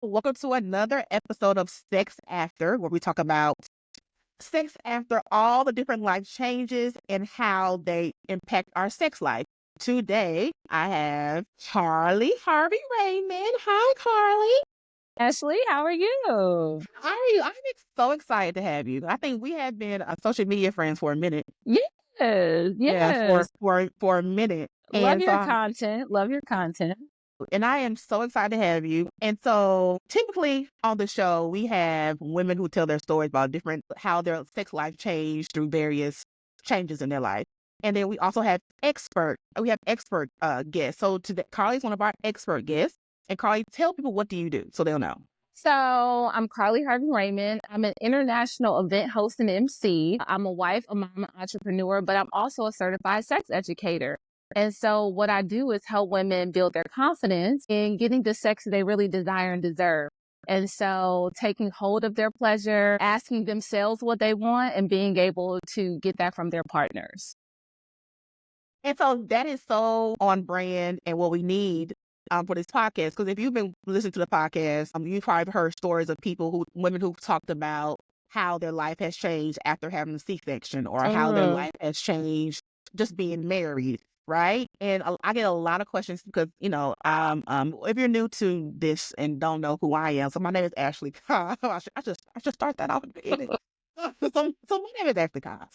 Welcome to another episode of Sex After, where we talk about sex after all the different life changes and how they impact our sex life. Today, I have Karli Harvey Raymond. Hi, Karli. Ashley, how are you? How are you? So excited to have you. I think we have been social media friends for a minute. Yes, Yeah, yes. for a minute. Love And so your content. Love your content. I am so excited to have you. And so typically on the show, we have women who tell their stories about how their sex life changed through various changes in their life. And then we also have expert guests. So today, Karli's one of our expert guests. And Karli, tell people, what do you do so they'll know? So I'm Karli Harvey Raymond. I'm an international event host and MC. I'm a wife, a mom, an entrepreneur, but I'm also a certified sex educator. And so what I do is help women build their confidence in getting the sex they really desire and deserve. And so taking hold of their pleasure, asking themselves what they want, and being able to get that from their partners. And so that is so on brand and what we need for this podcast. Because if you've been listening to the podcast, you've probably heard stories of women who've talked about how their life has changed after having a C-section, or how their life has changed just being married, right? And I get a lot of questions because, if you're new to this and don't know who I am, so my name is Ashley Cobb. I should start that off at the beginning. So my name is Ashley Cobb.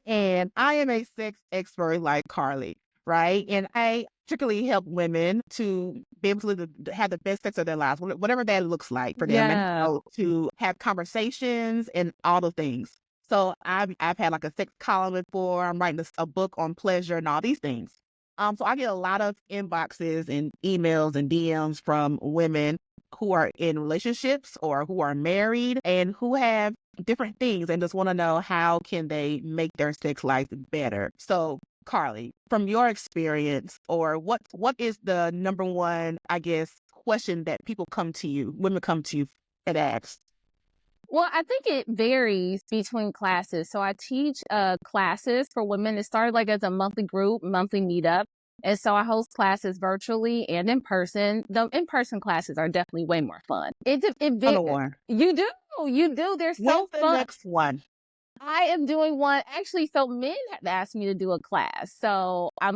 And I am a sex expert like Karli, right? And I particularly help women to be able to have the best sex of their lives, whatever that looks like for them, and how to have conversations and all the things. So I've had like a sex column before. I'm writing a book on pleasure and all these things. So I get a lot of inboxes and emails and DMs from women who are in relationships or who are married and who have different things and just want to know how can they make their sex life better. So Karli, from your experience, or what is the number one, I guess, question that women come to you and ask? Well, I think it varies between classes. So I teach classes for women. It started like as a monthly group, monthly meetup. And so I host classes virtually and in person. The in-person classes are definitely way more fun. You do. They're so When's the fun. next one? I am doing one. Actually, so men have asked me to do a class. So I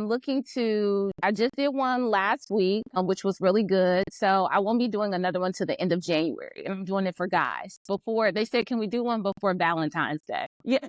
just did one last week, which was really good. So I won't be doing another one to the end of January. And I'm doing it for guys. Before they said, can we do one before Valentine's Day? Yeah.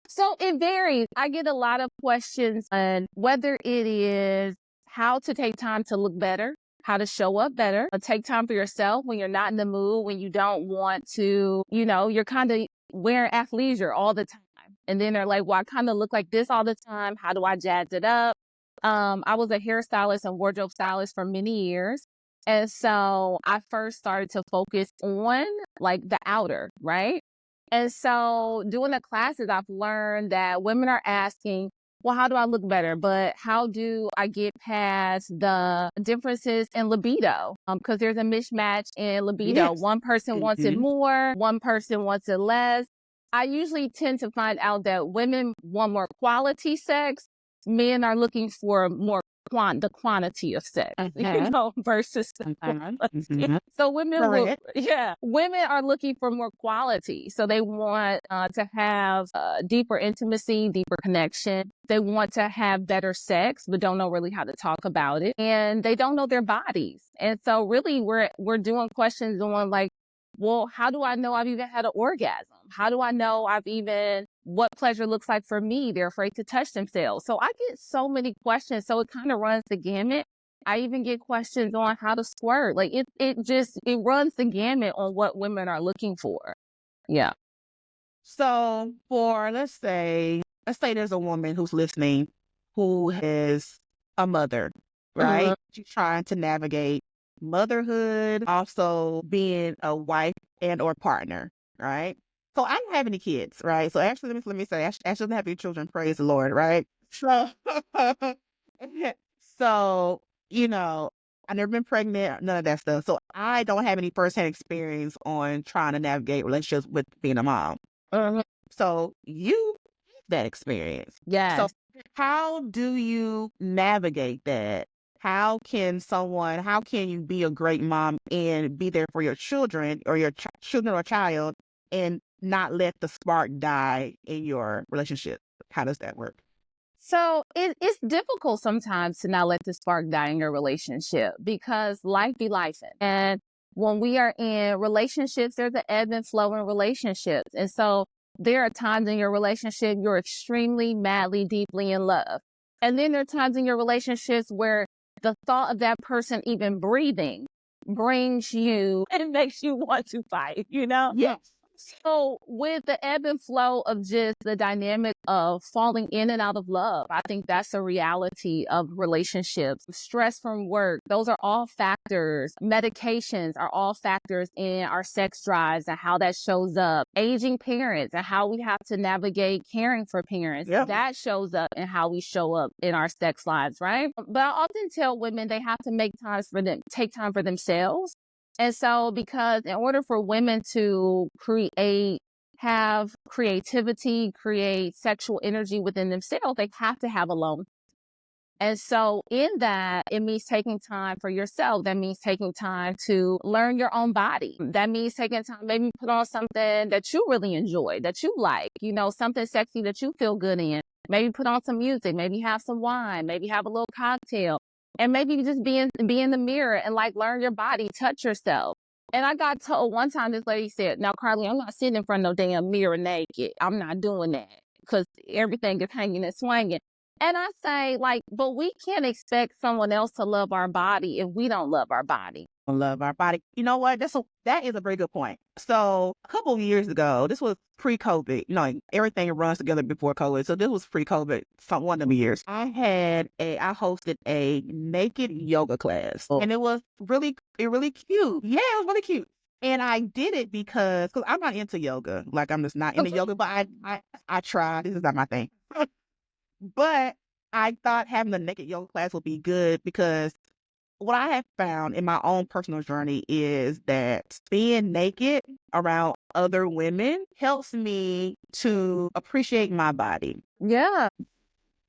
So it varies. I get a lot of questions on whether it is how to take time to look better, how to show up better, take time for yourself when you're not in the mood, when you don't want to, you're kind of wearing athleisure all the time. And then they're like, well, I kind of look like this all the time. How do I jazz it up? I was a hairstylist and wardrobe stylist for many years. And so I first started to focus on like the outer, right? And so doing the classes, I've learned that women are asking, well, how do I look better? But how do I get past the differences in libido? Because there's a mismatch in libido. Yes. One person wants it more, one person wants it less. I usually tend to find out that women want more quality sex. Men are looking for more the quantity of sex, versus the quality. So women are looking for more quality. So they want to have deeper intimacy, deeper connection. They want to have better sex, but don't know really how to talk about it. And they don't know their bodies. And so really we're doing questions on like, well, how do I know I've even had an orgasm? How do I know what pleasure looks like for me? They're afraid to touch themselves. So I get so many questions. So it kind of runs the gamut. I even get questions on how to squirt. Like it runs the gamut on what women are looking for. Yeah. So let's say there's a woman who's listening who is a mother, right? She's trying to navigate motherhood, also being a wife and or partner, right? So I don't have any kids, right? So actually, let me say, Ashley doesn't have any children. Praise the Lord, right? So, so I've never been pregnant, none of that stuff. So I don't have any firsthand experience on trying to navigate relationships with being a mom. So you have that experience. Yes. So how do you navigate that how can you be a great mom and be there for your children or your children or child and not let the spark die in your relationship? How does that work? So it's difficult sometimes to not let the spark die in your relationship because life be life. And when we are in relationships, there's an ebb and flow in relationships. And so there are times in your relationship you're extremely, madly, deeply in love. And then there are times in your relationships where the thought of that person even breathing brings you and makes you want to fight, you know? Yes. So with the ebb and flow of just the dynamic of falling in and out of love, I think that's a reality of relationships. Stress from work, those are all factors. Medications are all factors in our sex drives and how that shows up. Aging parents and how we have to navigate caring for parents, that shows up in how we show up in our sex lives, right? But I often tell women they have to take time for themselves. And so, because in order for women to have creativity, create sexual energy within themselves, they have to have alone. And so in that, it means taking time for yourself. That means taking time to learn your own body. That means taking time, maybe put on something that you really enjoy, that you like, something sexy that you feel good in. Maybe put on some music, maybe have some wine, maybe have a little cocktail. And maybe just be in the mirror and like learn your body, touch yourself. And I got told one time, this lady said, "Now, Karli, I'm not sitting in front of no damn mirror naked. I'm not doing that because everything is hanging and swinging." And I say, but we can't expect someone else to love our body if we don't love our body. Love our body. You know what? That is a very good point. So a couple of years ago, this was pre-COVID. Everything runs together before COVID. So this was pre-COVID. One of the years, I hosted a naked yoga class, and it was really cute. Yeah, it was really cute. And I did it because I'm not into yoga. Like I'm just not into yoga. But I tried. This is not my thing. But I thought having a naked yoga class would be good because what I have found in my own personal journey is that being naked around other women helps me to appreciate my body. Yeah.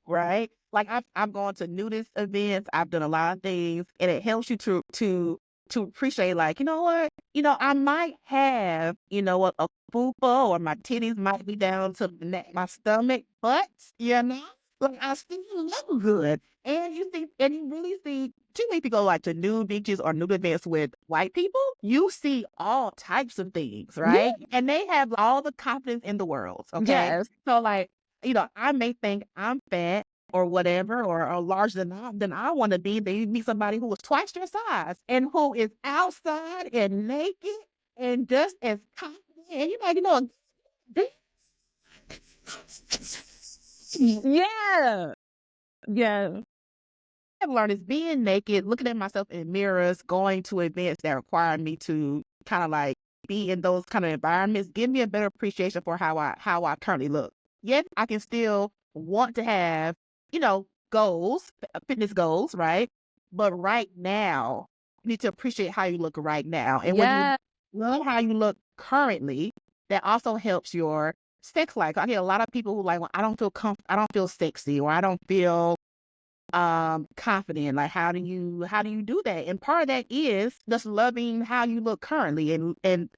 Right? Like I've gone to nudist events, I've done a lot of things, and it helps you to appreciate, like, you know what? I might have, a fupa or my titties might be down to my stomach, but like I still look good. And you really see too many people like to nude beaches or nude events with white people. You see all types of things, right? Yeah. And they have all the confidence in the world. Okay. Yes. So like, I may think I'm fat or whatever, or larger than I want to be. They meet somebody who is twice their size and who is outside and naked and just as confident. And yeah. Yeah. I've learned is being naked, looking at myself in mirrors, going to events that require me to kind of like be in those kind of environments, give me a better appreciation for how I currently look. Yes, I can still want to have, goals, fitness goals, right? But right now, you need to appreciate how you look right now. And when you learn how you look currently, that also helps your sex life. I get a lot of people who like, well, I don't feel sexy, or I don't feel confident. Like, how do you do that? And part of that is just loving how you look currently, and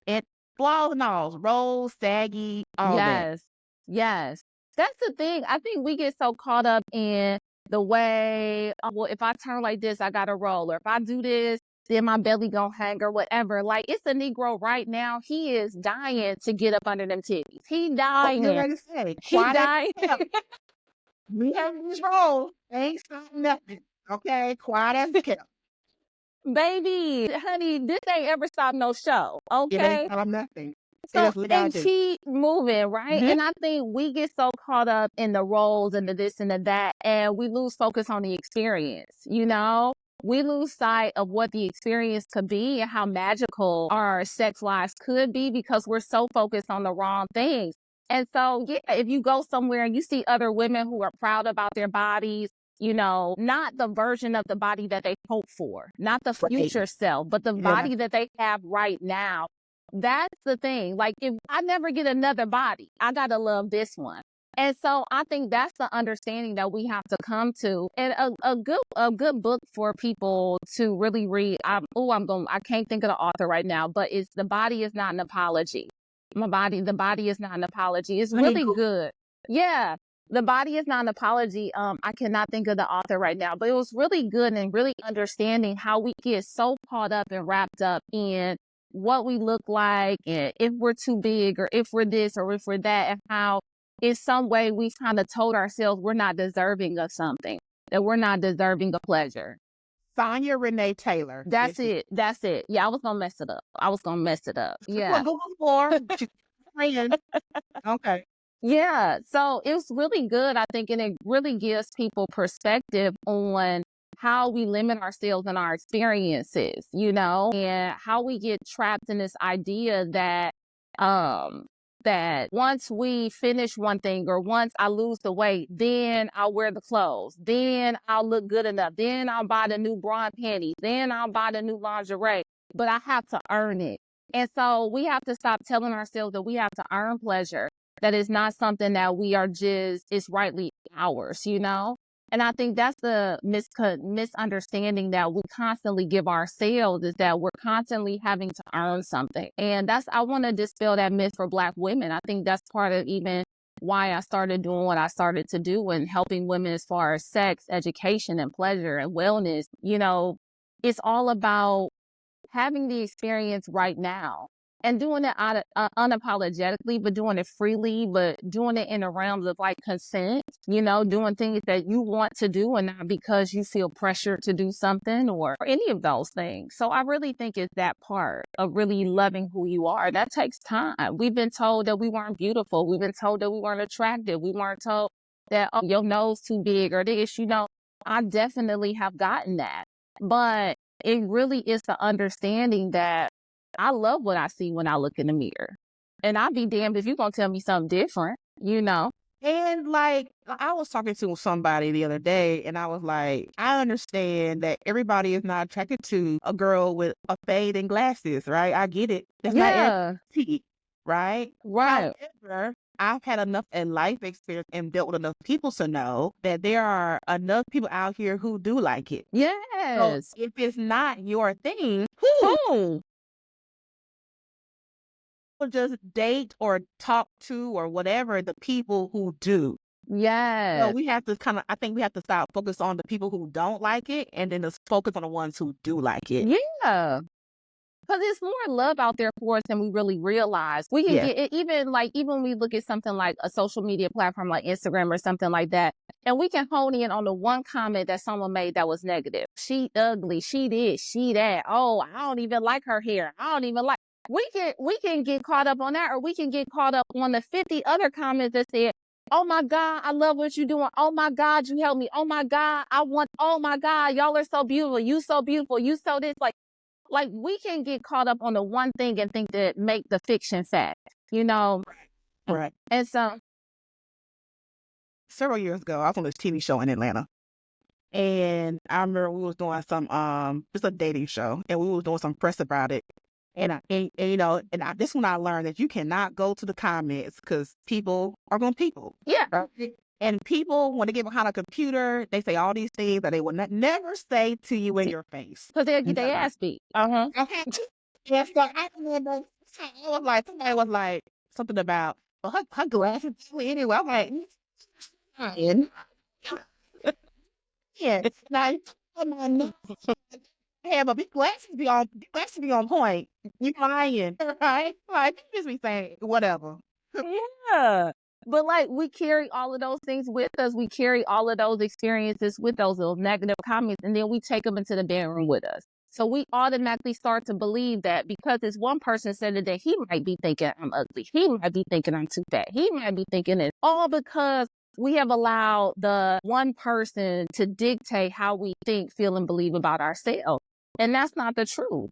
flaws and all, rolls, saggy, all that. Yes. That's the thing. I think we get so caught up in the way, well, if I turn like this, I got to roll. Or if I do this, then my belly gonna hang or whatever. Like, it's a Negro right now. He is dying to get up under them titties. He dying. He dying. We have these rolls. Ain't stopping nothing. Okay? Quiet as kept. Baby, honey, this ain't ever stop no show. Okay? It ain't stop nothing. So, and keep moving, right? Mm-hmm. And I think we get so caught up in the roles and the this and the that, and we lose focus on the experience, We lose sight of what the experience could be and how magical our sex lives could be because we're so focused on the wrong things. And so, yeah, if you go somewhere and you see other women who are proud about their bodies, not the version of the body that they hope for, not the future self, but the body that they have right now. That's the thing. Like, if I never get another body, I got to love this one. And so I think that's the understanding that we have to come to, and a good book for people to really read. I can't think of the author right now, but it's The Body Is Not an Apology. The Body Is Not an Apology. It's really good. Yeah. The Body Is Not an Apology. I cannot think of the author right now, but it was really good and really understanding how we get so caught up and wrapped up in what we look like and if we're too big or if we're this or if we're that, and how in some way we've kind of told ourselves we're not deserving of something, that we're not deserving of pleasure. Sonya Renee Taylor. That's it. Yeah, I was gonna mess it up. Yeah. Okay. Yeah. So it was really good, I think, and it really gives people perspective on how we limit ourselves and our experiences, and how we get trapped in this idea that once we finish one thing or once I lose the weight, then I'll wear the clothes, then I'll look good enough, then I'll buy the new bra and panties, then I'll buy the new lingerie, but I have to earn it. And so we have to stop telling ourselves that we have to earn pleasure, that is not something that we are it's rightly ours, And I think that's the misunderstanding that we constantly give ourselves, is that we're constantly having to earn something. And I want to dispel that myth for Black women. I think that's part of even why I started doing what I started to do and helping women as far as sex, education, and pleasure and wellness. It's all about having the experience right now and doing it unapologetically, but doing it freely, but doing it in the realms of like consent, doing things that you want to do and not because you feel pressured to do something or any of those things. So I really think it's that part of really loving who you are. That takes time. We've been told that we weren't beautiful. We've been told that we weren't attractive. We weren't told that, oh, your nose too big or this, I definitely have gotten that. But it really is the understanding that I love what I see when I look in the mirror. And I'll be damned if you're going to tell me something different, And like, I was talking to somebody the other day and I was like, I understand that everybody is not attracted to a girl with a fade and glasses, right? I get it. That's not everybody, right? Right. However, I've had enough in life experience and dealt with enough people to know that there are enough people out here who do like it. Yes. So if it's not your thing, just date or talk to or whatever the people who do. Yeah. So we have to I think we have to stop focus on the people who don't like it and then just focus on the ones who do like it. Yeah. Because there's more love out there for us than we really realize. We can get it, even when we look at something like a social media platform like Instagram or something like that, and we can hone in on the one comment that someone made that was negative. She ugly, she this, she that. Oh, I don't even like her hair. I don't even like. We can get caught up on that, or we can get caught up on the 50 other comments that said, oh my God, I love what you're doing. Oh my God, you helped me. Oh my God, oh my God, y'all are so beautiful. You so beautiful. You so this. Like we can get caught up on the one thing and think that make the fiction fact, Right. And so several years ago, I was on this TV show in Atlanta. And I remember we was doing some just a dating show, and we was doing some press about it. And this is when I learned that you cannot go to the comments because people are going to people. Yeah. Right? And people, when they get behind a computer, they say all these things that they would never say to you in your face. Because they'll get their ass beat. Okay. Yeah, so I remember somebody was like something about, well, her glasses anyway. I'm like, fine. Yeah, now yeah, but glasses be on point. You lying, right? Like just be saying whatever. Yeah. But like we carry all of those things with us. We carry all of those experiences with those little negative comments, and then we take them into the bedroom with us. So we automatically start to believe that because this one person said it, that he might be thinking I'm ugly. He might be thinking I'm too fat. He might be thinking it all because we have allowed the one person to dictate how we think, feel, and believe about ourselves. And that's not the truth,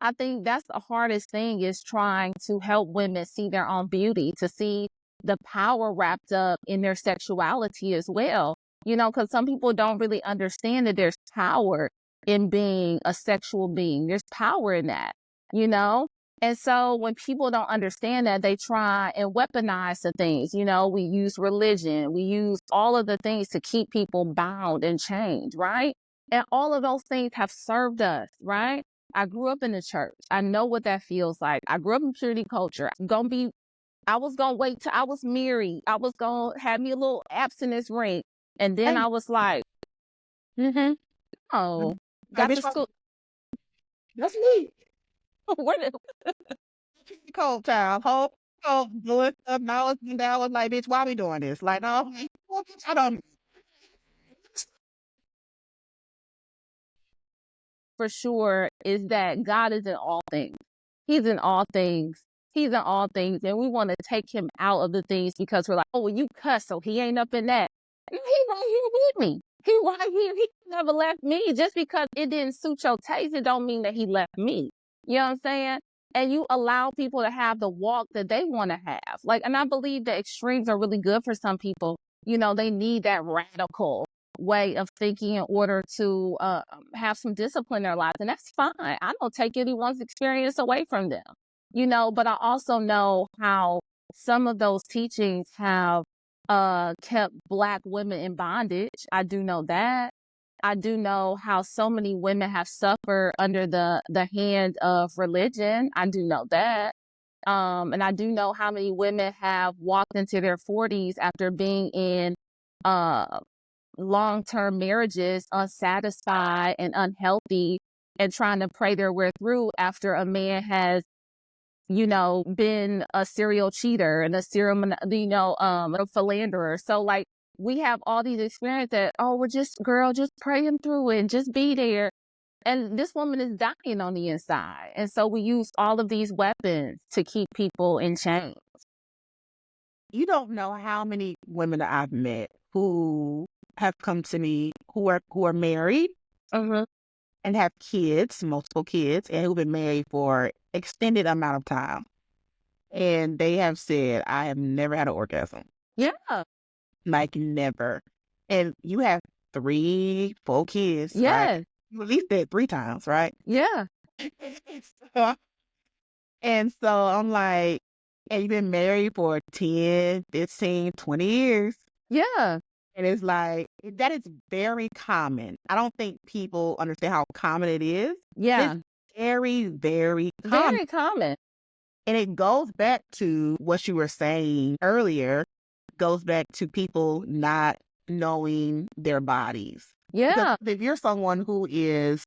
I think that's the hardest thing, is trying to help women see their own beauty, to see the power wrapped up in their sexuality as well. Because some people don't really understand that there's power in being a sexual being. There's power in that, And so when people don't understand that, they try and weaponize the things. You know, we use religion, we use all of the things to keep people bound and chained, right? And all of those things have served us, right? I grew up in the church. I know what that feels like. I grew up in purity culture. I was gonna wait till I was married. I was gonna have me a little abstinence ring. And then Hey, I was like, oh, like, got to bitch, school. that's me. Where did, Cold child, whole cold doing stuff. And I was like, bitch, why we doing this? Like, no, well, bitch, I don't. for sure is that God is in all things. He's in all things. He's in all things. And we want to take him out of the things because we're like, oh, well, you cuss, so he ain't up in that. No, he right here with me. He right here. He never left me. Just because it didn't suit your taste, it don't mean that he left me. You know what I'm saying? And you allow people to have the walk that they want to have. Like, and I believe that extremes are really good for some people. You know, they need that radical way of thinking in order to have some discipline in their lives. And that's fine. I don't take anyone's experience away from them, you know, but I also know how some of those teachings have kept Black women in bondage. I do know that. I do know how so many women have suffered under the hand of religion. I do know that. And I do know how many women have walked into their 40s after being in uh long-term marriages unsatisfied and unhealthy and trying to pray their way through after a man has, you know, been a serial cheater and a philanderer. So like we have all these experiences that, oh, we're just pray him through it and just be there. And this woman is dying on the inside. And so we use all of these weapons to keep people in chains. You don't know how many women that I've met who have come to me who are married Mm-hmm. and have kids, multiple kids, and who've been married for extended amount of time. And they have said, I have never had an orgasm. Yeah. Like never. And you have 3, 4 kids, right? Yes. You at least did 3 times, right? Yeah. So- and so I'm like, and you've been married for 10, 15, 20 years. Yeah. And it's like, that is very common. I don't think people understand how common it is. Yeah. It's very, very common. Very common. And it goes back to what you were saying earlier, goes back to people not knowing their bodies. Yeah. Because if you're someone who is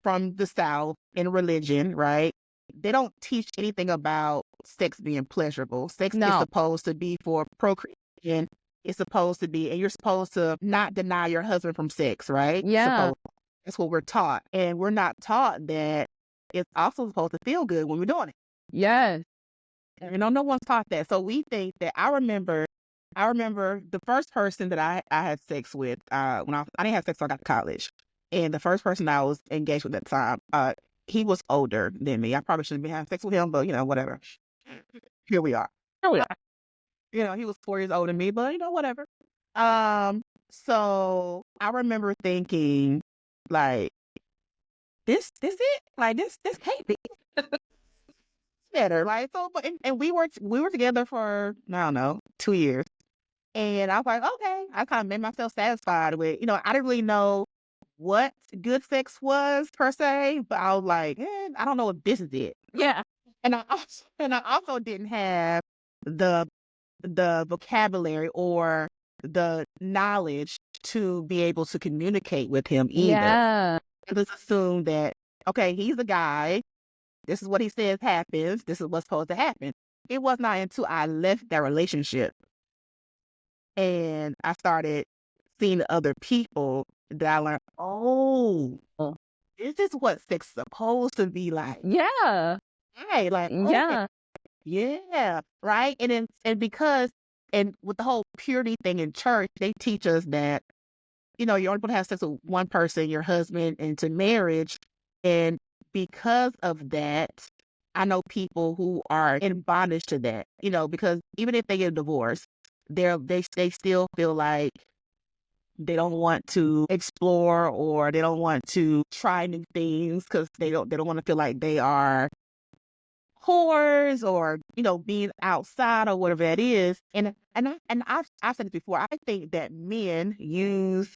from the South in religion, right? They don't teach anything about sex being pleasurable. Sex is No. supposed to be for procreation. It's supposed to be, and you're supposed to not deny your husband from sex, right? Yeah. That's what we're taught. And we're not taught that it's also supposed to feel good when we're doing it. Yes. You know, no one's taught that. So we think that I remember the first person that I had sex with when I didn't have sex until I got to college. And the first person I was engaged with at the time, he was older than me. I probably shouldn't be having sex with him, but you know, whatever. Here we are. Oh, yeah. You know, he was 4 years older than me, but you know, whatever. So I remember thinking, like, this it? Like this can't be better. Like so, but and we were together for I don't know 2 years, and I was like, okay, I kind of made myself satisfied with, you know, I didn't really know what good sex was per se, but I was like, I don't know if this is it. Yeah. And I also didn't have the vocabulary or the knowledge to be able to communicate with him either. Yeah. I just assumed that, okay, he's a guy. This is what he says happens. This is what's supposed to happen. It was not until I left that relationship and I started seeing other people that I learned, oh, this is what sex is supposed to be like. Yeah. Right. Like, okay. Yeah. Yeah. Right. And with the whole purity thing in church, they teach us that, you know, you're only going to have sex with one person, your husband, into marriage. And because of that, I know people who are in bondage to that, you know, because even if they get a divorce, they still feel like they don't want to explore or they don't want to try new things because they don't want to feel like they are whores or, being outside or whatever that is. I've said this before. I think that men use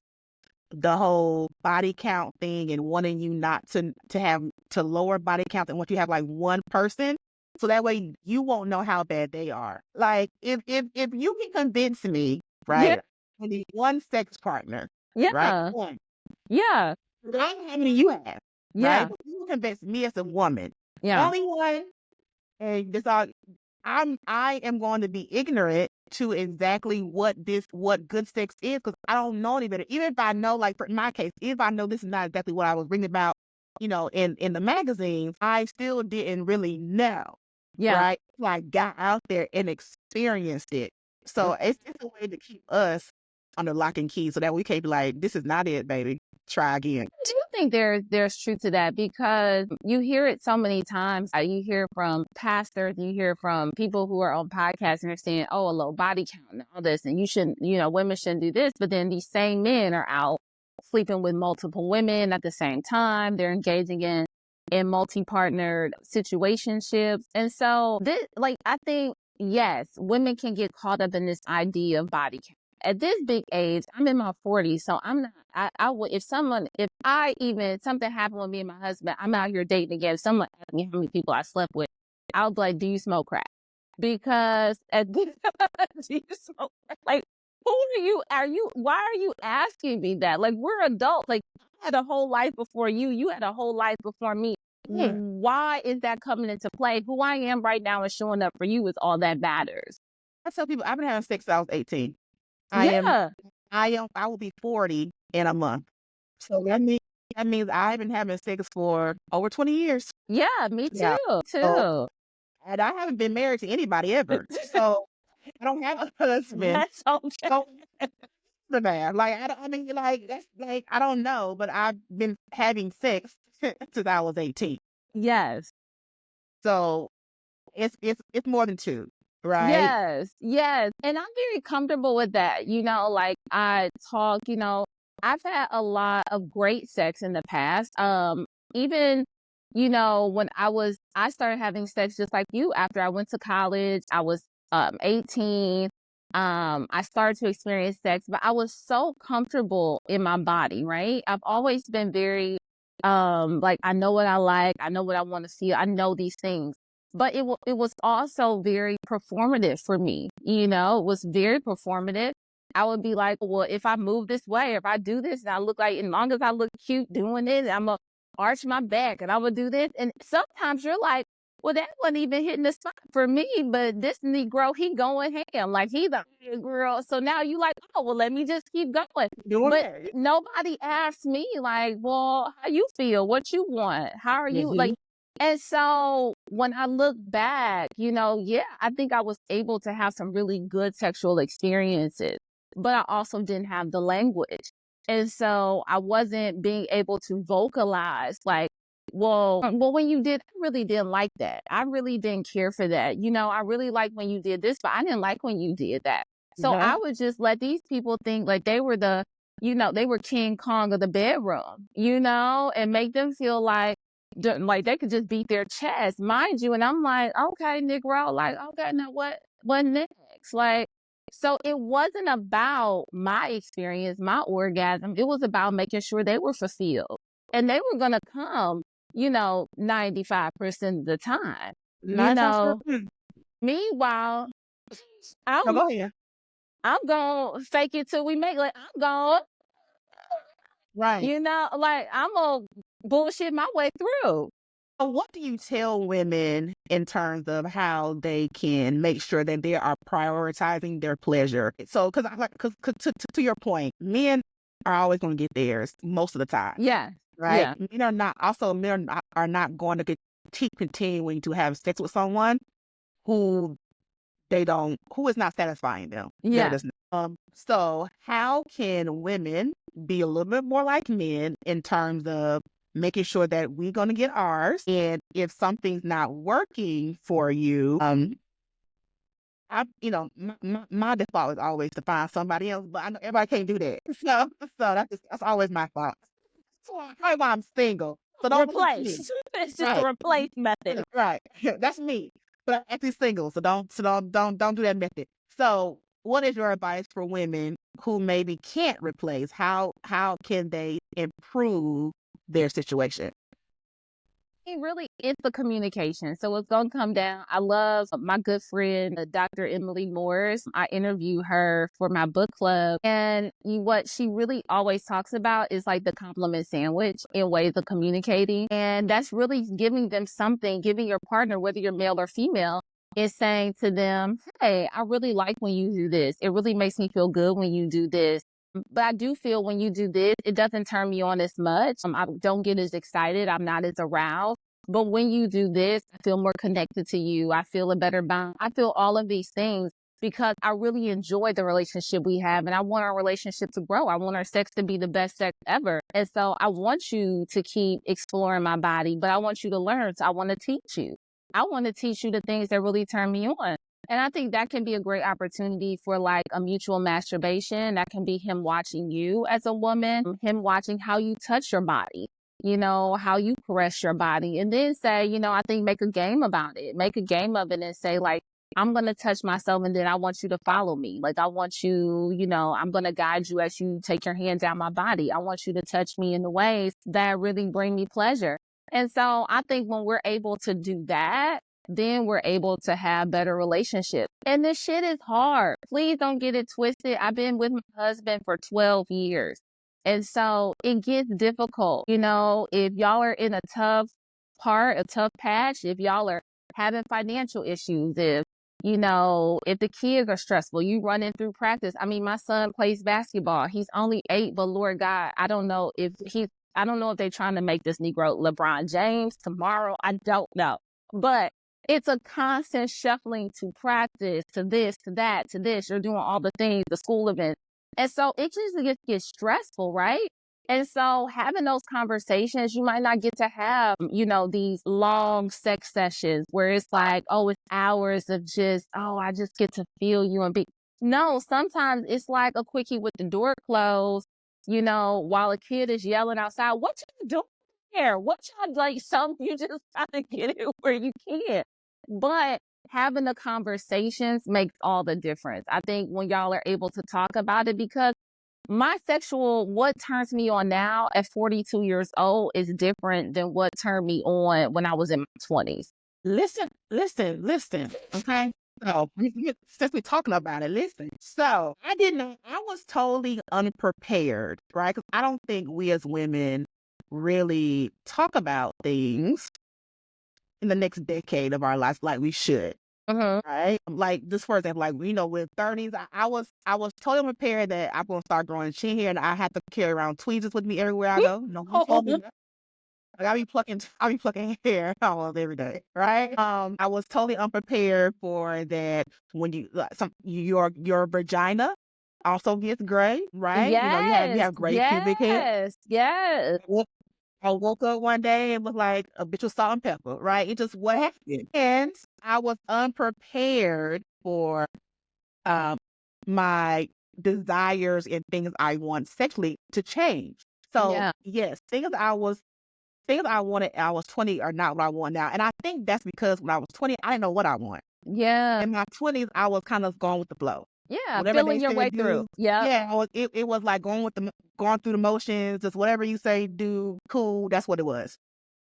the whole body count thing and wanting you not to have to lower body count and want you to have like one person. So that way you won't know how bad they are. Like if you can convince me, Yeah. right, I need one sex partner, right? Yeah. One. Yeah. I don't know how many you have, right? Yeah. But you can convince me as a woman. Yeah. Only one, and this all I am going to be ignorant to exactly what good sex is because I don't know any better. Even if I know, like in my case, if I know this is not exactly what I was reading about, in the magazines, I still didn't really know, Yeah. right? Like got out there and experienced it. So it's just a way to keep us under lock and key so that we can't be like, this is not it, baby. Try again. I do think there's truth to that because you hear it so many times. You hear from pastors, you hear from people who are on podcasts and they're saying, "Oh, a low body count and all this, and you shouldn't, women shouldn't do this." But then these same men are out sleeping with multiple women at the same time. They're engaging in multi-partnered situationships, and so this, like, I think yes, women can get caught up in this idea of body count. At this big age, I'm in my 40s, so I'm not. I would if I even something happened with me and my husband, I'm out here dating again. Someone asked me how many people I slept with. I'll be like, "Do you smoke crack?" Because at this, do you smoke crack? Like, who are you? Why are you asking me that? Like, we're adults. Like, I had a whole life before you. You had a whole life before me. Why is that coming into play? Who I am right now and showing up for you is all that matters. I tell people I've been having sex since I was 18. Yeah. I will be 40 in a month. So that means I've been having sex for over 20 years. Yeah, me Yeah. too. So, Too. and I haven't been married to anybody ever. So I don't have a husband. That's okay. So the man, like I mean, like that's like I don't know, but I've been having sex since I was 18. Yes. So it's more than two, right? Yes. Yes. And I'm very comfortable with that. Like I talk, I've had a lot of great sex in the past. Even, when I started having sex just like you after I went to college. I was 18. I started to experience sex, but I was so comfortable in my body, right? I've always been very like I know what I like, I know what I want to see, I know these things. But it was also very performative for me. It was very performative. I would be like, well, if I move this way, if I do this, and I look like, as long as I look cute doing it, I'm gonna arch my back and I would do this. And sometimes you're like, well, that wasn't even hitting the spot for me, but this Negro, he going ham, like he the girl. So now you like, oh, well, let me just keep going. Doing But that. nobody asked me like, well, how you feel? What you want? How are you? Mhm. Like, and so when I look back, yeah, I think I was able to have some really good sexual experiences, but I also didn't have the language. And so I wasn't being able to vocalize like, well, when you did, I really didn't like that. I really didn't care for that. I really liked when you did this, but I didn't like when you did that. So Uh-huh. I would just let these people think like they were they were King Kong of the bedroom, and make them feel like they could just beat their chest, mind you. And I'm like, okay, Negro, like, okay, now what next? Like, so it wasn't about my experience, my orgasm. It was about making sure they were fulfilled. And they were gonna come, 95% of the time. You 9 times per know, Meanwhile, No, I'm go ahead. I'm gonna fake it till we make like I'm going, Right. like I'm gonna bullshit my way through. So what do you tell women in terms of how they can make sure that they are prioritizing their pleasure? So, because to your point, men are always going to get theirs most of the time, Yeah. right? Yeah. Men are not going to keep continuing to have sex with someone who who is not satisfying them. That Yeah. is, so how can women be a little bit more like men in terms of making sure that we're going to get ours? And if something's not working for you, my default is always to find somebody else, but I know everybody can't do that. So that's always my fault. So probably why I'm single. So don't listen to me. Replace. It's just a Right. replace method. Right. That's me. But I'm actually single, so don't do that method. So what is your advice for women who maybe can't replace? How can they improve their situation? It really is the communication. So it's going to come down. I love my good friend, Dr. Emily Morris. I interview her for my book club. And what she really always talks about is like the compliment sandwich in ways of communicating. And that's really giving them something, giving your partner, whether you're male or female, is saying to them, hey, I really like when you do this. It really makes me feel good when you do this. But I do feel when you do this, it doesn't turn me on as much. I don't get as excited. I'm not as aroused. But when you do this, I feel more connected to you. I feel a better bond. I feel all of these things because I really enjoy the relationship we have and I want our relationship to grow. I want our sex to be the best sex ever. And so I want you to keep exploring my body, but I want you to learn. So I want to teach you. I want to teach you the things that really turn me on. And I think that can be a great opportunity for like a mutual masturbation. That can be him watching you as a woman, him watching how you touch your body, how you caress your body. And then say, I think make a game about it. Make a game of it and say like, I'm going to touch myself and then I want you to follow me. Like I want you, I'm going to guide you as you take your hand down my body. I want you to touch me in the ways that really bring me pleasure. And so I think when we're able to do that, then we're able to have better relationships. And this shit is hard. Please don't get it twisted. I've been with my husband for 12 years. And so it gets difficult. If y'all are in a tough patch, if y'all are having financial issues, if the kids are stressful, you running through practice. I mean, my son plays basketball. He's only 8, but Lord God, I don't know if they're trying to make this Negro LeBron James tomorrow. I don't know. But it's a constant shuffling to practice, to this, to that, to this. You're doing all the things, the school events. And so it just gets stressful, right? And so having those conversations, you might not get to have, these long sex sessions where it's like, oh, it's hours of just, oh, I just get to feel you and be. No, sometimes it's like a quickie with the door closed, while a kid is yelling outside, what you doing here? What y'all like? Something you just got to get it where you can. But having the conversations makes all the difference. I think when y'all are able to talk about it, because what turns me on now at 42 years old is different than what turned me on when I was in my 20s. Listen. Okay. So since we're talking about it, listen. So I was totally unprepared, right? Because I don't think we as women really talk about things in the next decade of our lives like we should. Right? Like just for example, like with 30s, I was totally prepared that I'm gonna start growing chin hair and I have to carry around tweezers with me everywhere I go. No one told me that. Like I be plucking hair almost every day, right? I was totally unprepared for that when your vagina also gets gray, right? You have gray pubic hair. Yes. I woke up one day and was like a bitch with salt and pepper, right? It just what happened. And I was unprepared for my desires and things I want sexually to change. So yes, things I wanted I was 20 are not what I want now. And I think that's because when I was 20, I didn't know what I want. Yeah. In my 20s, I was kind of going with the flow. Yeah, feeling your way through. Yeah, it was like going through the motions, just whatever you say, do, cool, that's what it was.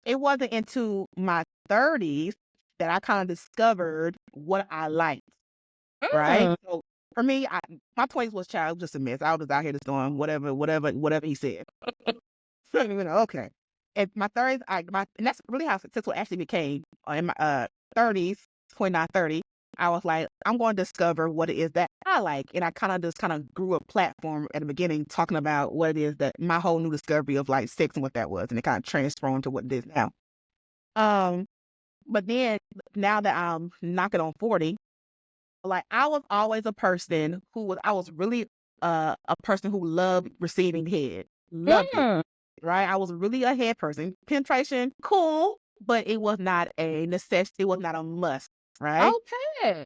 It wasn't into my 30s that I kind of discovered what I liked, right? So for me, my 20s was just a mess. I was out here just doing whatever he said. Okay. In my 30s, and that's really how successful actually became. In my 30s, 29, 30, I was like, I'm going to discover what it is that I like. And I kind of grew a platform at the beginning talking about what it is that my whole new discovery of like sex and what that was. And it kind of transformed to what it is now. But then now that I'm knocking on 40, like I was always a person I was really a person who loved receiving head. Loved it. Right? I was really a head person. Penetration, cool, but it was not a necessity. It was not a must, right? Okay.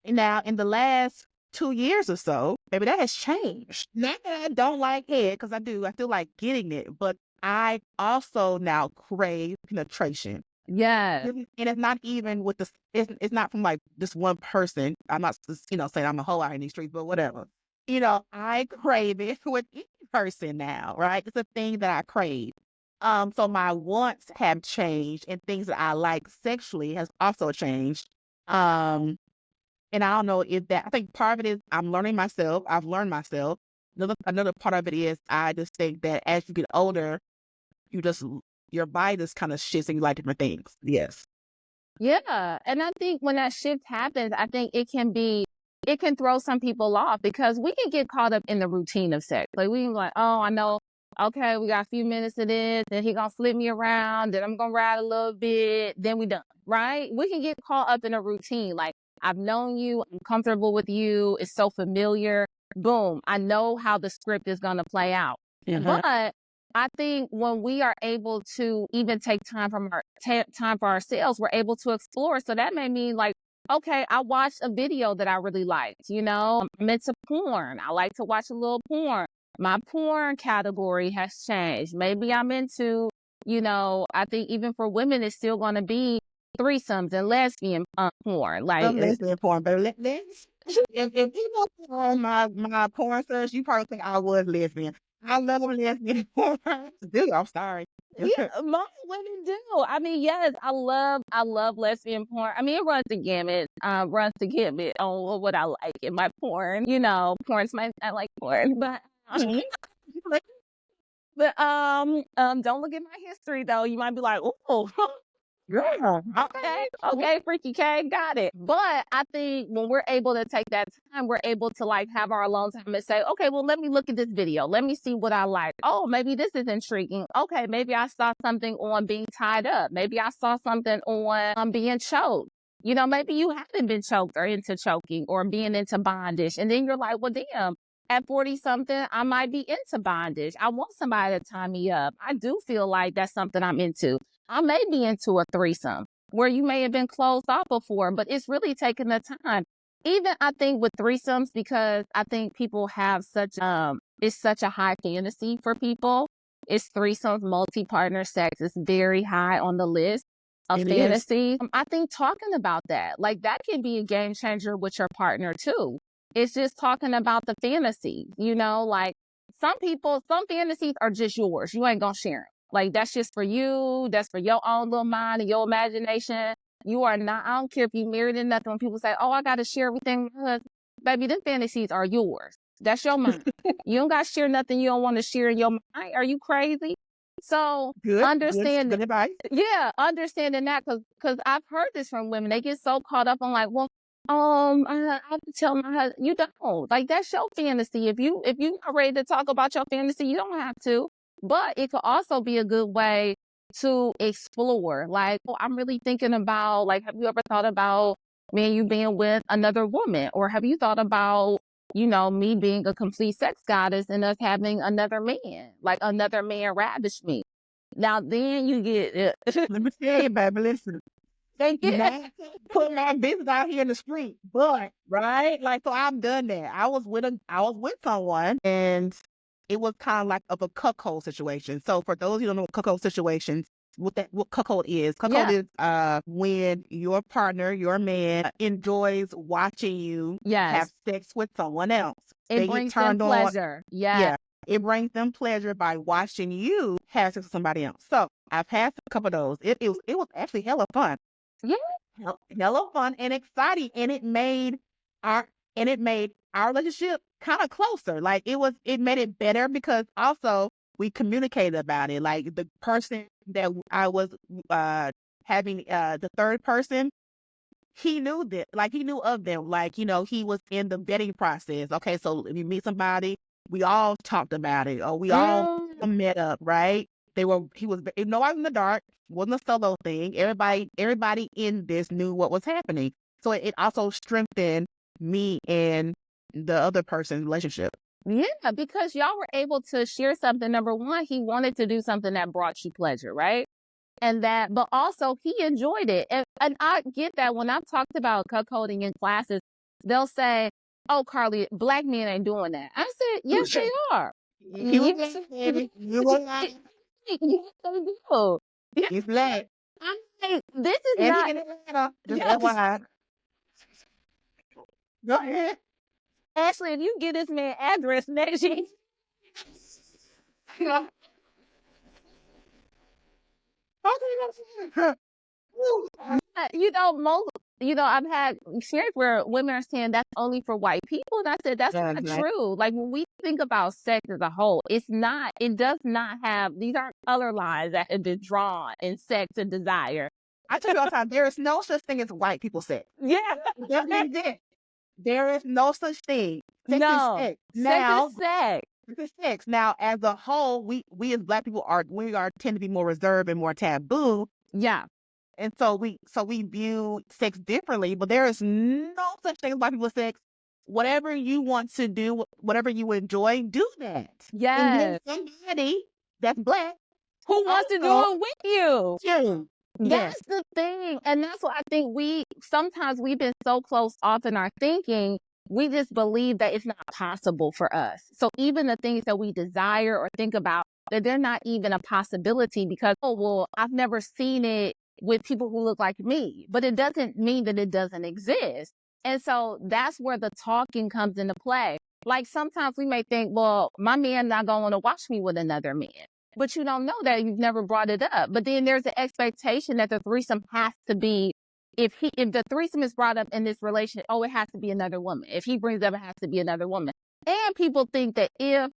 And now, in the last 2 years or so, maybe that has changed. Not that I don't like head, because I do. I still like getting it. But I also now crave penetration. Yes. And it's not even with this, it's not from like this one person. I'm not just, saying I'm a hoe out in these streets, but whatever. I crave it with each person now, right? It's a thing that I crave. So my wants have changed and things that I like sexually has also changed. Um, and I don't know if I think part of it is I'm learning myself. I've learned myself. Another part of it is I just think that as you get older, you just your body just kind of shifts and you like different things. Yes. Yeah. And I think when that shift happens, I think it can throw some people off because we can get caught up in the routine of sex. Like we can be like, oh, I know, okay, we got a few minutes of this, then he gonna flip me around, then I'm gonna ride a little bit, then we done, right? We can get caught up in a routine. Like I've known you, I'm comfortable with you, it's so familiar. Boom, I know how the script is gonna play out. Uh-huh. But I think when we are able to even take time time for ourselves, we're able to explore. So that may mean like, okay, I watched a video that I really liked. I'm into porn. I like to watch a little porn. My porn category has changed. Maybe I'm into, I think even for women, it's still going to be threesomes and lesbian porn. I'm Like, lesbian porn, but let's if people on my porn search, you probably think I was lesbian. I love lesbian porn. Dude, I'm sorry. yeah, most women do. I mean, yes, I love lesbian porn. I mean, it runs the gamut on what I like in my porn. I like porn, but Mhm. don't look at my history though. You might be like, oh, Yeah. okay, freaky K, got it. But I think when we're able to take that time, we're able to like have our alone time and say, okay, well, let me look at this video. Let me see what I like. Oh, maybe this is intriguing. Okay, maybe I saw something on being tied up. Maybe I saw something on being choked. Maybe you haven't been choked or into choking or being into bondage. And then you're like, well, damn, at 40 something, I might be into bondage. I want somebody to tie me up. I do feel like that's something I'm into. I may be into a threesome where you may have been closed off before, but it's really taking the time. Even I think with threesomes, because I think people have it's such a high fantasy for people. It's threesomes, multi-partner sex is very high on the list of It is. fantasy. I think talking about that, like that can be a game changer with your partner too. It's just talking about the fantasy, like some fantasies are just yours. You ain't gonna share them. Like that's just for you. That's for your own little mind and your imagination. You are not, I don't care if you married or nothing. When people say, oh, I got to share everything with my husband. Baby, them fantasies are yours. That's your mind. You don't got to share nothing you don't want to share in your mind. Are you crazy? So Good advice. understanding that because I've heard this from women. They get so caught up on like, well, I have to tell my husband, you don't. Like that's your fantasy. If you are ready to talk about your fantasy, you don't have to. But it could also be a good way to explore. Like, oh, I'm really thinking about, like, have you ever thought about me and you being with another woman? Or have you thought about, me being a complete sex goddess and us having another man, like another man ravish me? Now, then you get, Let me tell you, baby, listen. They not put my business out here in the street, but right, like so I've done that. I was with someone, and it was kind of like of a cuckold situation. So for those who don't know what cuckold situations, what cuckold yeah, is when your partner, your man, enjoys watching you have yes, sex with someone else. it They get brings them turned on. pleasure. Yeah, Yeah, it brings them pleasure by watching you have sex with somebody else. So I've had a couple of those. It was actually hella fun. yeah, Hella fun and exciting, and our it made our relationship kind of closer. Like it made it better because also we communicated about it. Like the person that I was having the third person, he knew that, like he knew of them, like he was in the vetting process. Okay, so if you meet somebody, we all talked about it, or we all mm, met up, right? He was no, I was in the dark, wasn't a solo thing. Everybody in this knew what was happening, so it also strengthened me and the other person's relationship. yeah, because y'all were able to share something. Number one, he wanted to do something that brought you pleasure, right? But also he enjoyed it. And I get that when I've talked about cuckolding in classes, they'll say, oh, Karli, black men ain't doing that. I said, yes, they are. He was Yes. lying, baby. You were lying. Yes, they do. He's black. I'm like, this is And not. he in Atlanta. Just Yes. FYI. Go ahead. Ashley, if you get this man address next year, Okay. I've had experience where women are saying that's only for white people. And I said, that's not true. Like when we think about sex as a whole, it does not have, these aren't color lines that have been drawn in sex and desire. I tell you all the time, there is no such thing as white people sex. Yeah. There is no such thing. Sex No. is sex. Now, sex is sex. Now, as a whole, we as black people tend to be more reserved and more taboo. Yeah. And so we view sex differently, but there is no such thing as white people sex. Whatever you want to do, whatever you enjoy, do that. Yes. And then somebody that's black who wants to do it with you. Yeah. That's the thing. And that's what I think sometimes we've been so close off in our thinking, we just believe that it's not possible for us. So even the things that we desire or think about, that they're not even a possibility because, I've never seen it with people who look like me. But it doesn't mean that it doesn't exist. And so that's where the talking comes into play. Like sometimes we may think, well, my man not going to want to watch me with another man. But you don't know that. You've never brought it up. But then there's an expectation that the threesome has to be, if the threesome is brought up in this relationship, it has to be another woman. If he brings up, it has to be another woman. And people think that if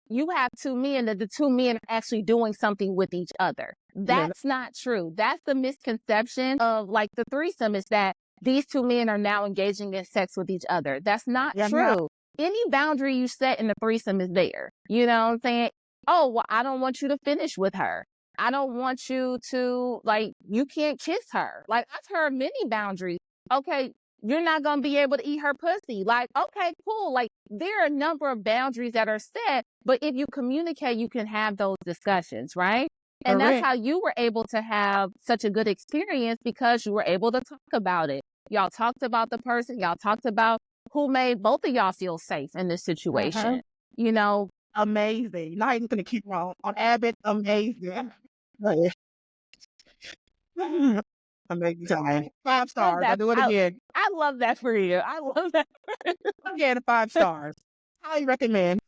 you have two men, that the two men are actually doing something with each other. That's not true. That's the misconception of like the threesome, is that these two men are now engaging in sex with each other. That's not true. No. Any boundary you set in the threesome is there. You know what I'm saying? I don't want you to finish with her. I don't want you to, you can't kiss her. Like, I've heard many boundaries. Okay, you're not going to be able to eat her pussy. Like, okay, cool. Like, there are a number of boundaries that are set, but if you communicate, you can have those discussions, right? And that's how you were able to have such a good experience, because you were able to talk about it. Y'all talked about the person. Y'all talked about who made both of y'all feel safe in this situation. You know, amazing. Not even going to keep on Abbott. Amazing. Amazing time. 5 stars. I'll do it again. I love that for you. I love that for you. Again, 5 stars. Highly recommend.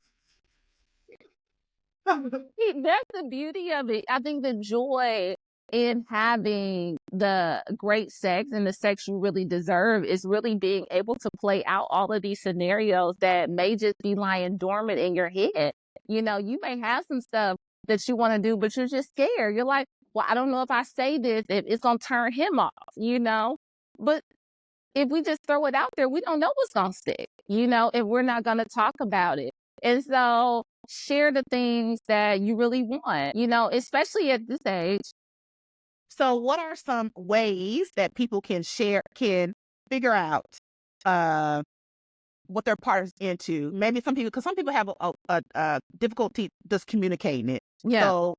That's the beauty of it. I think the joy in having the great sex and the sex you really deserve is really being able to play out all of these scenarios that may just be lying dormant in your head. You know, you may have some stuff that you want to do, but you're just scared. You're like, I don't know if I say this, if it's going to turn him off, you know? But if we just throw it out there, we don't know what's going to stick, you know, if we're not going to talk about it. And so share the things that you really want, you know, especially at this age. So what are some ways that people can figure out what their partner's into? Maybe because some people have a difficulty just communicating it. Yeah. So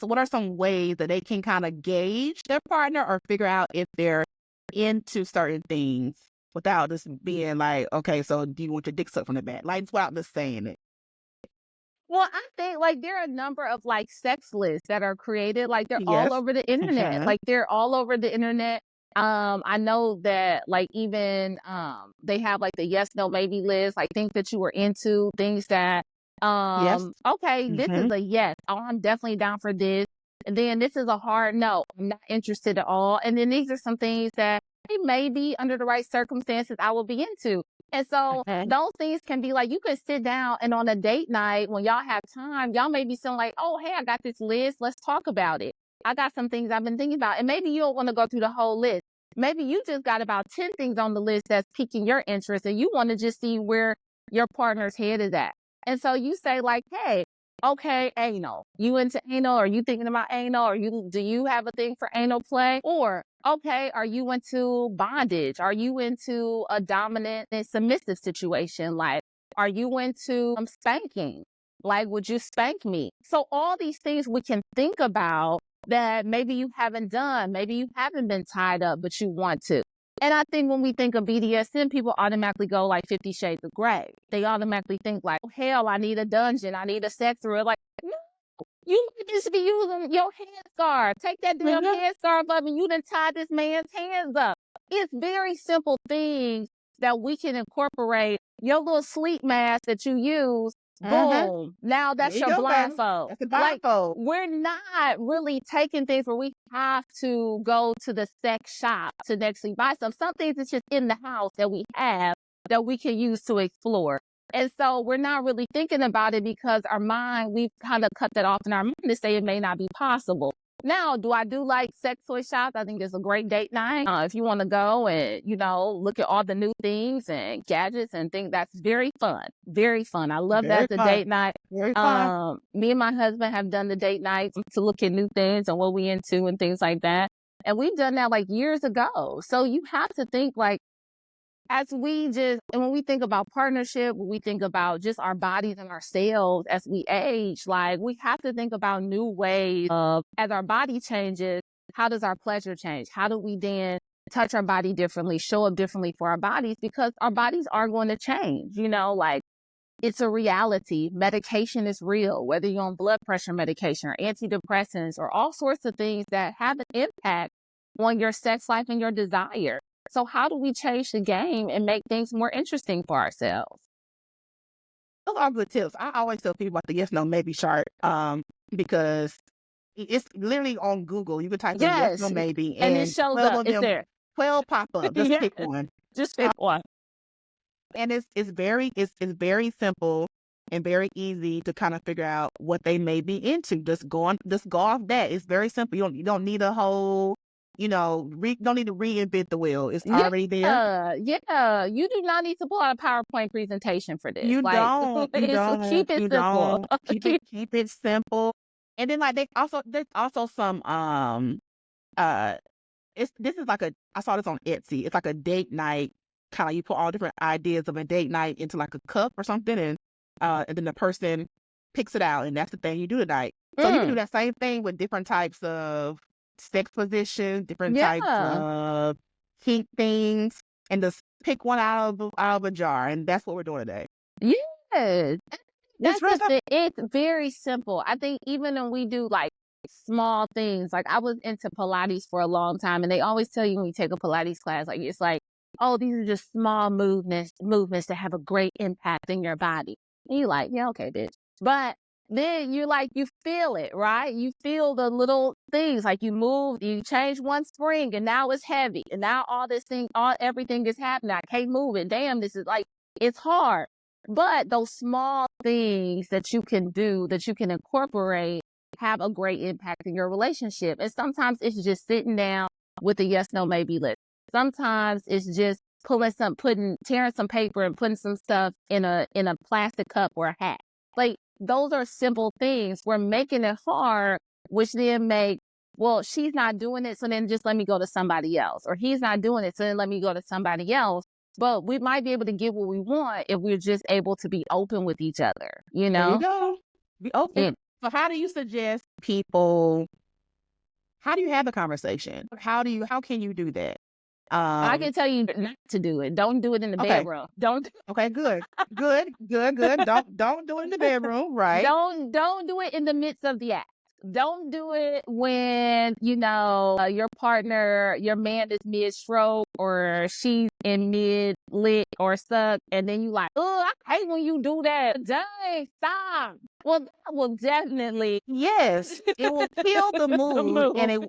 what are some ways that they can kind of gauge their partner or figure out if they're into certain things without just being like, okay, so do you want your dick sucked from the back? Like, without just saying it. Well, I think there are a number of sex lists that are created. Like they're all over the internet. Like they're all over the internet. I know that even they have the yes, no, maybe list. Like things that you were into, things that okay, this is a yes. Oh, I'm definitely down for this. And then this is a hard no. I'm not interested at all. And then these are some things that maybe under the right circumstances I will be into. And so those things can be you can sit down and on a date night when y'all have time, y'all may be saying oh, hey, I got this list. Let's talk about it. I got some things I've been thinking about. And maybe you don't want to go through the whole list. Maybe you just got about 10 things on the list that's piquing your interest and you want to just see where your partner's head is at. And so you say hey, okay, anal. You into anal? Are you thinking about anal? Or do you have a thing for anal play? Or okay, are you into bondage? Are you into a dominant and submissive situation? Are you into spanking? Would you spank me? So all these things we can think about that maybe you haven't done. Maybe you haven't been tied up, but you want to. And I think when we think of BDSM, people automatically go 50 Shades of Grey. They automatically think oh, hell, I need a dungeon. I need a sex thrill. No, You might just be using your headscarf. Take that damn headscarf up and you done tied this man's hands up. It's very simple things that we can incorporate. Your little sleep mask that you use, boom. Now There that's you your go, baby. blindfold. That's a Like, blindfold. we're not really taking things where we have to go to the sex shop to actually buy some things that's just in the house that we have that we can use to explore. And so we're not really thinking about it because our mind, we've kind of cut that off in our mind to say it may not be possible. Now, do I do like sex toy shops? I think it's a great date night. If you want to go and, look at all the new things and gadgets and things, that's very fun. Very fun. I love Very that, the fun. date night. Very fun. Me and my husband have done the date nights to look at new things and what we into and things like that. And we've done that like years ago. So you have to think like, and when we think about partnership, when we think about just our bodies and ourselves as we age, like we have to think about new ways of, as our body changes, how does our pleasure change? How do we then touch our body differently, show up differently for our bodies? Because our bodies are going to change, like it's a reality. Medication is real, whether you're on blood pressure medication or antidepressants or all sorts of things that have an impact on your sex life and your desire. So how do we change the game and make things more interesting for ourselves? Those are good tips. I always tell people about the yes, no, maybe chart, because it's literally on Google. You can type in yes, no, Yes, maybe, and it and shows 12 up. of It's them, there. 12 pop up. Just Yes, pick one. just pick one. And it's very simple and very easy to kind of figure out what they may be into. Just go off that. It's very simple. You don't need a whole, don't need to reinvent the wheel. It's already there. Yeah. You do not need to pull out a PowerPoint presentation for this. You Like, don't. keep it simple. Keep it simple. And then like there's also some this is like I saw this on Etsy. It's like a date night, kind of, you put all different ideas of a date night into like a cup or something, and then the person picks it out, and that's the thing you do tonight. So you can do that same thing with different types of sex positions, different types of kink things, and just pick one out of a jar, and that's what we're doing today. Yes. That's It's just it's very simple. I think even when we do like small things, like I was into Pilates for a long time, and they always tell you when you take a Pilates class, like it's like, oh, these are just small movements that have a great impact in your body. And you're like, yeah, okay, bitch. But then you're like, you feel it, right? You feel the little things, like you move, you change one spring, and now it's heavy, and now everything is happening. I can't move it. Damn, this is like, it's hard. But those small things that you can do, that you can incorporate, have a great impact in your relationship. And sometimes it's just sitting down with a yes, no, maybe list. Sometimes it's just tearing some paper and putting some stuff in a plastic cup or a hat. Like, those are simple things. We're making it hard, which then well, she's not doing it, so then just let me go to somebody else. Or he's not doing it, so then let me go to somebody else. But we might be able to get what we want if we're just able to be open with each other, There you go. Be open. So how do you suggest people, how do you have the conversation? How can you do that? I can tell you not to do it. Don't do it in the bedroom. Don't. Okay, good. Good. Don't do it in the bedroom, right? Don't do it in the midst of the act. Don't do it when, your partner, your man is mid-stroke or she's in mid-lick or suck, and then you like, oh, I hate when you do that. Dang, stop. Well, that will definitely. Yes, it will kill the mood, and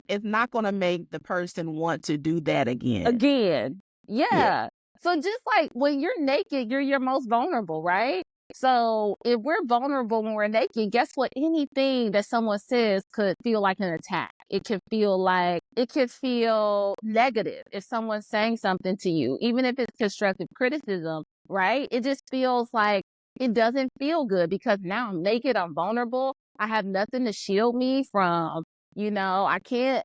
it's not gonna make the person want to do that again. Yeah. So just like when you're naked, you're your most vulnerable, right? So if we're vulnerable when we're naked, guess what? Anything that someone says could feel like an attack. It could feel negative if someone's saying something to you, even if it's constructive criticism, right? It just feels like it doesn't feel good because now I'm naked, I'm vulnerable. I have nothing to shield me from, I can't,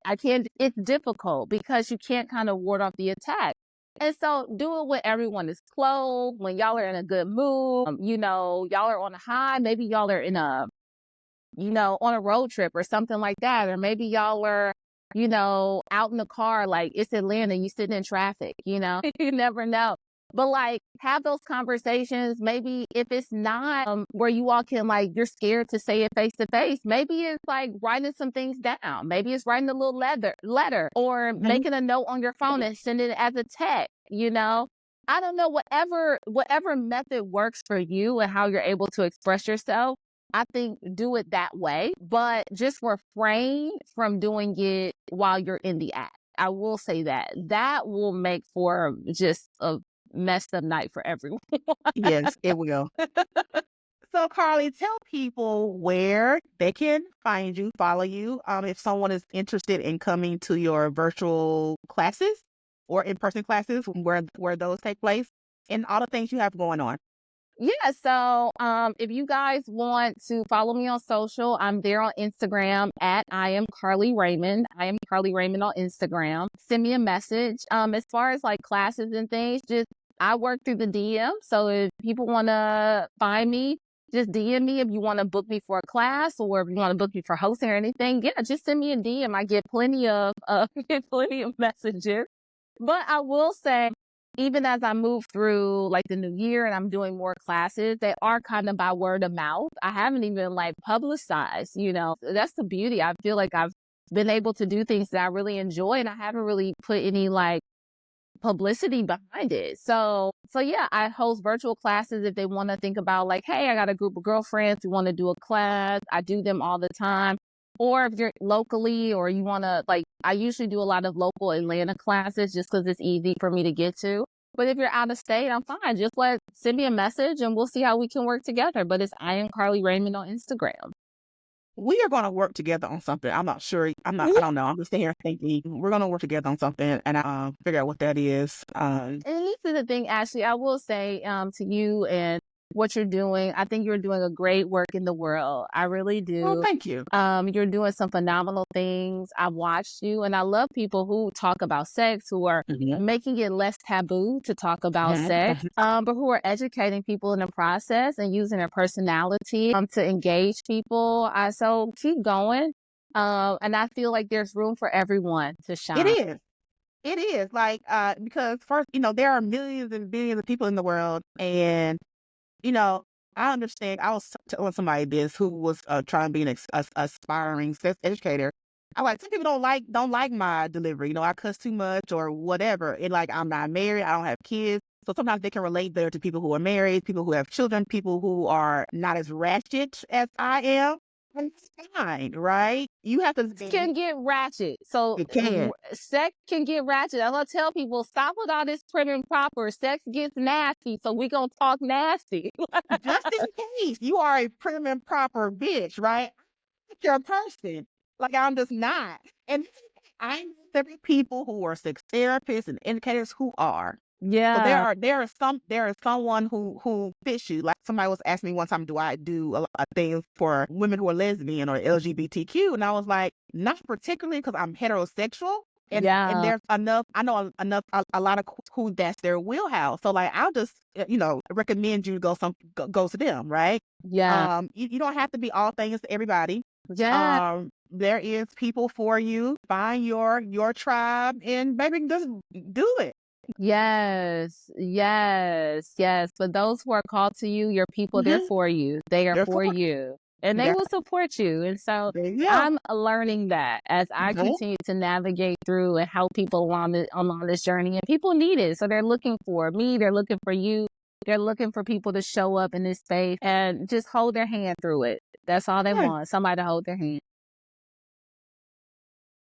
it's difficult because you can't kind of ward off the attack. And so do it when everyone is clothed, when y'all are in a good mood, y'all are on a high, maybe y'all are on a road trip or something like that. Or maybe y'all are, out in the car, like it's Atlanta, you sitting in traffic, you never know. But like, have those conversations. Maybe if it's not where you all can, like, you're scared to say it face to face, maybe it's like writing some things down. Maybe it's writing a little letter or Mhm. making a note on your phone and sending it as a text, I don't know, whatever method works for you and how you're able to express yourself. I think do it that way, but just refrain from doing it while you're in the act. I will say that will make for just a messed up night for everyone. Yes, it will. So, Karli, tell people where they can find you, follow you, if someone is interested in coming to your virtual classes or in-person classes, where those take place, and all the things you have going on. Yeah, so if you guys want to follow me on social, I'm there on Instagram at I am Karli Raymond. I am Karli Raymond on Instagram. Send me a message. As far as like classes and things, just I work through the DM. So if people want to find me, just DM me if you want to book me for a class or if you want to book me for hosting or anything. Yeah, just send me a DM. I get plenty of get plenty of messages. But I will say, even as I move through like the new year and I'm doing more classes, they are kind of by word of mouth. I haven't even like publicized, that's the beauty. I feel like I've been able to do things that I really enjoy and I haven't really put any like publicity behind it. So yeah, I host virtual classes if they want to think about like, hey, I got a group of girlfriends who want to do a class. I do them all the time. Or if you're locally or you want to like, I usually do a lot of local Atlanta classes just because it's easy for me to get to. But if you're out of state, I'm fine. Just send me a message and we'll see how we can work together. But it's I am Karli Raymond on Instagram. We are going to work together on something. I'm not sure. I don't know. I'm just sitting here thinking we're going to work together on something and figure out what that is. And this is the thing, Ashley, I will say to you and what you're doing, I think you're doing a great work in the world. I really Oh, do. thank you. You're doing some phenomenal things. I've watched you and I love people who talk about sex, who are Mhm. making it less taboo to talk about Mhm. sex, Mhm. but who are educating people in the process and using their personality to engage people. So keep going. And I feel like there's room for everyone to It shine. is. It is like because first, there are millions and billions of people in the world, and you know, I understand. I was telling somebody this who was trying to be an aspiring sex educator. I like some people don't like my delivery. I cuss too much or whatever. And like I'm not married, I don't have kids, so sometimes they can relate better to people who are married, people who have children, people who are not as ratchet as I am. And it's fine, right? You have to be. Can get ratchet. So It can. sex can get ratchet. I'm gonna tell people stop with all this prim and proper. Sex gets nasty, so we gonna talk nasty. Just in case you are a prim and proper bitch, right? You're a person. Like I'm just not. And I know several people who are sex therapists and educators who are. So Yeah, there is someone who fits you. Like somebody was asking me one time, do I do a lot of things for women who are lesbian or LGBTQ? And I was like, not particularly because I'm heterosexual. And yeah, there's enough. I know enough. A lot of who that's their wheelhouse. So like I'll just recommend you to go to them. Right. yeah, You don't have to be all things to everybody. yeah. There is people for you. Find your tribe and maybe just do it. Yes, yes, yes. For those who are called to you, your people, they're Mhm. for you. They are Therefore, for you. And they there will support you. And so there you go. I'm learning that as I Mhm. continue to navigate through and help people along this journey. And people need it. So they're looking for me, they're looking for you, they're looking for people to show up in this space and just hold their hand through it. That's all they Yeah. want. Somebody to hold their hand.